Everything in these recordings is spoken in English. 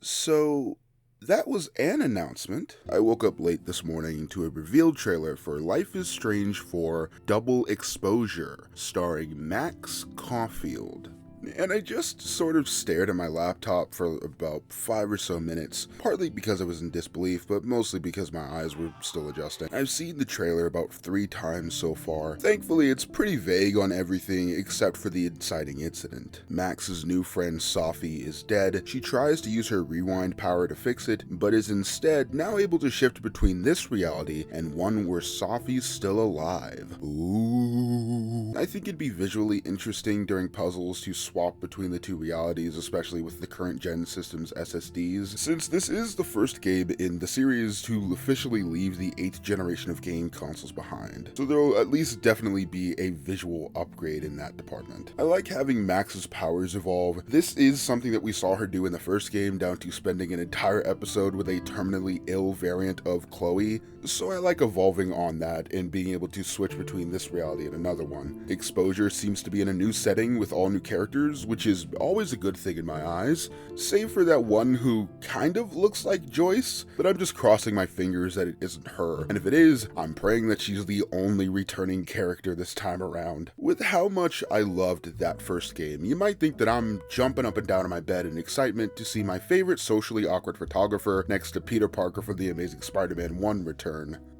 So, that was an announcement. I woke up late this morning to a revealed trailer for Life is Strange 4 Double Exposure, starring Max Caulfield. And I just sort of stared at my laptop for about 5 or so minutes, partly because I was in disbelief, but mostly because my eyes were still adjusting. I've seen the trailer about 3 times so far. Thankfully, it's pretty vague on everything except for the inciting incident. Max's new friend Sophie is dead. She tries to use her rewind power to fix it, but is instead now able to shift between this reality and one where Sophie's still alive. Ooh. I think it'd be visually interesting during puzzles to swap between the two realities, especially with the current gen system's SSDs, since this is the first game in the series to officially leave the 8th generation of game consoles behind. So there'll at least definitely be a visual upgrade in that department. I like having Max's powers evolve. This is something that we saw her do in the first game, down to spending an entire episode with a terminally ill variant of Chloe, so I like evolving on that and being able to switch between this reality and another one. Exposure seems to be in a new setting with all new characters, which is always a good thing in my eyes, save for that one who kind of looks like Joyce, but I'm just crossing my fingers that it isn't her, and if it is, I'm praying that she's the only returning character this time around. With how much I loved that first game, you might think that I'm jumping up and down in my bed in excitement to see my favorite socially awkward photographer next to Peter Parker from The Amazing Spider-Man 1 return.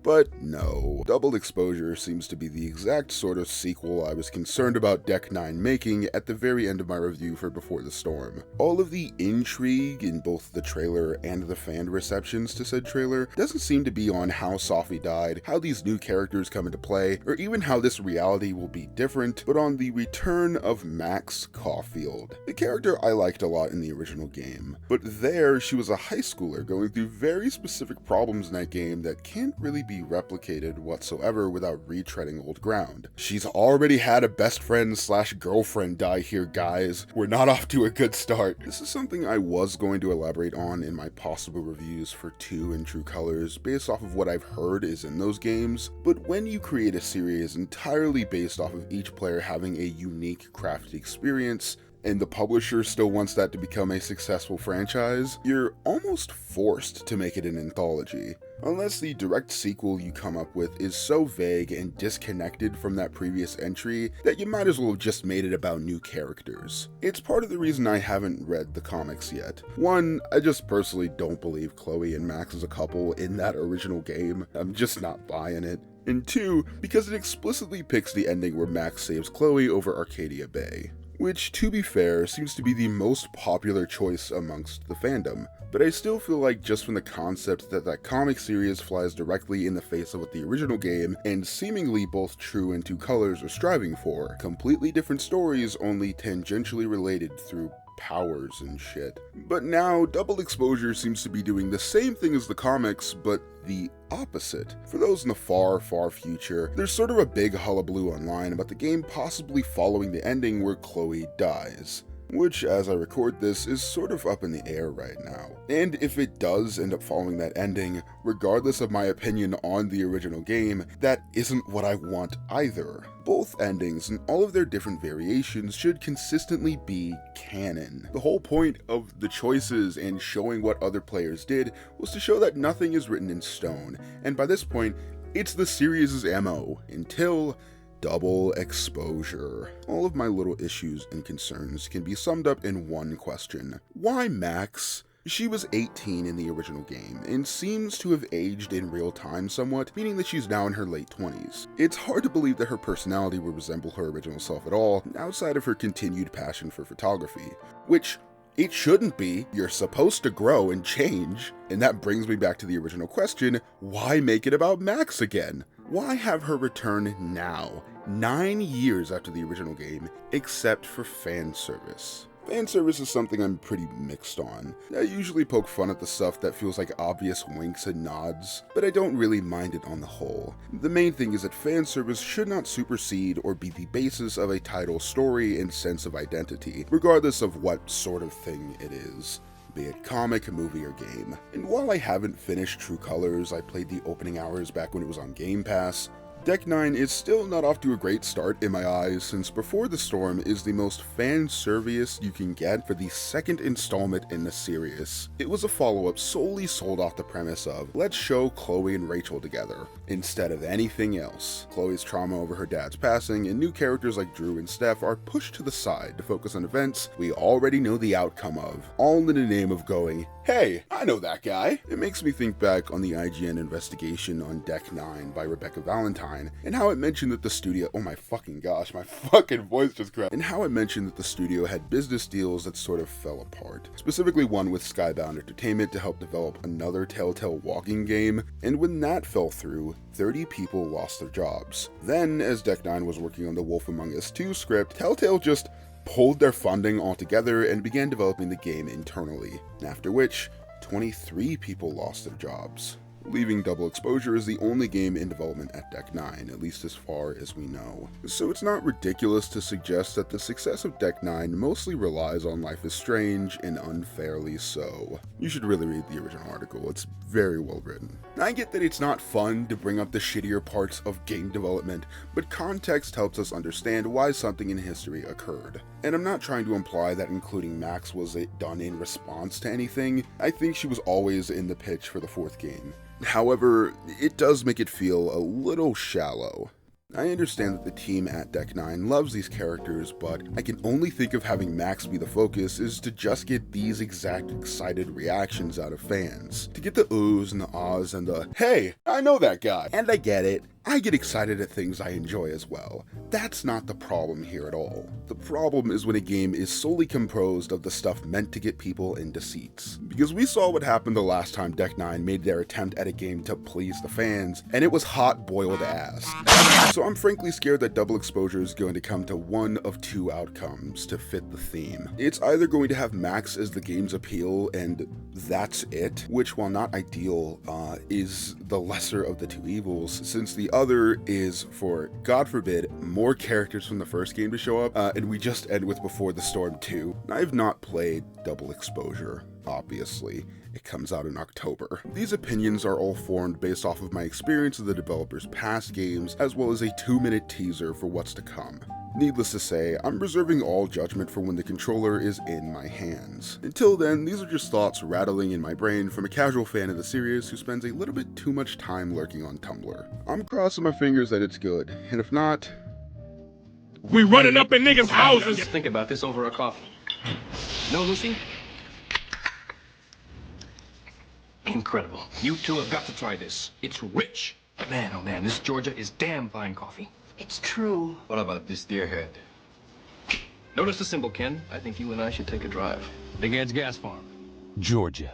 But no, Double Exposure seems to be the exact sort of sequel I was concerned about Deck9 making at the very end of my review for Before the Storm. All of the intrigue in both the trailer and the fan receptions to said trailer doesn't seem to be on how Sophie died, how these new characters come into play, or even how this reality will be different, but on the return of Max Caulfield, the character I liked a lot in the original game. But there, she was a high schooler going through very specific problems in that game that can't really be replicated whatsoever without retreading old ground. She's already had a best friend slash girlfriend die here, guys. We're not off to a good start. This is something I was going to elaborate on in my possible reviews for 2 and True Colors based off of what I've heard is in those games, but when you create a series entirely based off of each player having a unique crafted experience, and the publisher still wants that to become a successful franchise, you're almost forced to make it an anthology. Unless the direct sequel you come up with is so vague and disconnected from that previous entry that you might as well have just made it about new characters. It's part of the reason I haven't read the comics yet. 1, I just personally don't believe Chloe and Max as a couple in that original game. I'm just not buying it. And 2, because it explicitly picks the ending where Max saves Chloe over Arcadia Bay, which, to be fair, seems to be the most popular choice amongst the fandom. But I still feel like just from the concept that that comic series flies directly in the face of what the original game, and seemingly both True and Two Colors are striving for, completely different stories only tangentially related through powers and shit. But now, Double Exposure seems to be doing the same thing as the comics, but the opposite. For those in the far, far future, there's sort of a big hullabaloo online about the game possibly following the ending where Chloe dies, which, as I record this, is sort of up in the air right now. And if it does end up following that ending, regardless of my opinion on the original game, that isn't what I want either. Both endings and all of their different variations should consistently be canon. The whole point of the choices and showing what other players did was to show that nothing is written in stone, and by this point, it's the series' MO, until Double Exposure. All of my little issues and concerns can be summed up in one question. Why Max? She was 18 in the original game, and seems to have aged in real time somewhat, meaning that she's now in her late 20s. It's hard to believe that her personality would resemble her original self at all, outside of her continued passion for photography. Which, it shouldn't be. You're supposed to grow and change. And that brings me back to the original question, why make it about Max again? Why have her return now, 9 years after the original game, except for fan service? Fan service is something I'm pretty mixed on. I usually poke fun at the stuff that feels like obvious winks and nods, but I don't really mind it on the whole. The main thing is that fan service should not supersede or be the basis of a title's story and sense of identity, regardless of what sort of thing it is, be it comic, movie, or game. And while I haven't finished True Colors, I played the opening hours back when it was on Game Pass, Deck9 is still not off to a great start in my eyes, since Before the Storm is the most fan-service you can get for the second installment in the series. It was a follow-up solely sold off the premise of, let's show Chloe and Rachel together, instead of anything else. Chloe's trauma over her dad's passing, and new characters like Drew and Steph are pushed to the side to focus on events we already know the outcome of, all in the name of going, hey, I know that guy. It makes me think back on the IGN investigation on Deck9 by Rebecca Valentine, and how it mentioned that the studio, oh my fucking gosh, my fucking voice just cracked, and how it mentioned that the studio had business deals that sort of fell apart. Specifically one with Skybound Entertainment to help develop another Telltale walking game, and when that fell through, 30 people lost their jobs. Then, as Deck9 was working on the Wolf Among Us 2 script, Telltale just pulled their funding altogether and began developing the game internally, after which 23 people lost their jobs, leaving Double Exposure as the only game in development at Deck9, at least as far as we know. So it's not ridiculous to suggest that the success of Deck9 mostly relies on Life is Strange, and unfairly so. You should really read the original article, it's very well written. I get that it's not fun to bring up the shittier parts of game development, but context helps us understand why something in history occurred. And I'm not trying to imply that including Max was done in response to anything. I think she was always in the pitch for the fourth game. However, it does make it feel a little shallow. I understand that the team at Deck9 loves these characters, but I can only think of having Max be the focus is to just get these exact excited reactions out of fans. To get the oohs and the ahs and the, hey, I know that guy, and I get it. I get excited at things I enjoy as well. That's not the problem here at all. The problem is when a game is solely composed of the stuff meant to get people into seats. Because we saw what happened the last time Deck9 made their attempt at a game to please the fans, and it was hot boiled ass. So I'm frankly scared that Double Exposure is going to come to one of two outcomes to fit the theme. It's either going to have Max as the game's appeal, and that's it, which while not ideal, is the lesser of the two evils, since the other is for, God forbid, more characters from the first game to show up, and we just end with Before the Storm 2. I've not played Double Exposure, obviously. It comes out in October. These opinions are all formed based off of my experience of the developer's past games, as well as a 2-minute teaser for what's to come. Needless to say, I'm reserving all judgment for when the controller is in my hands. Until then, these are just thoughts rattling in my brain from a casual fan of the series who spends a little bit too much time lurking on Tumblr. I'm crossing my fingers that it's good, and if not... We running up in niggas' houses! Think about this over a coffee. No, Lucy? Incredible. You two have got to try this. It's rich. Man, oh man, this Georgia is damn fine coffee. It's true. What about this deer head? Notice the symbol, Ken. I think you and I should take a drive. Big Ed's Gas Farm. Georgia.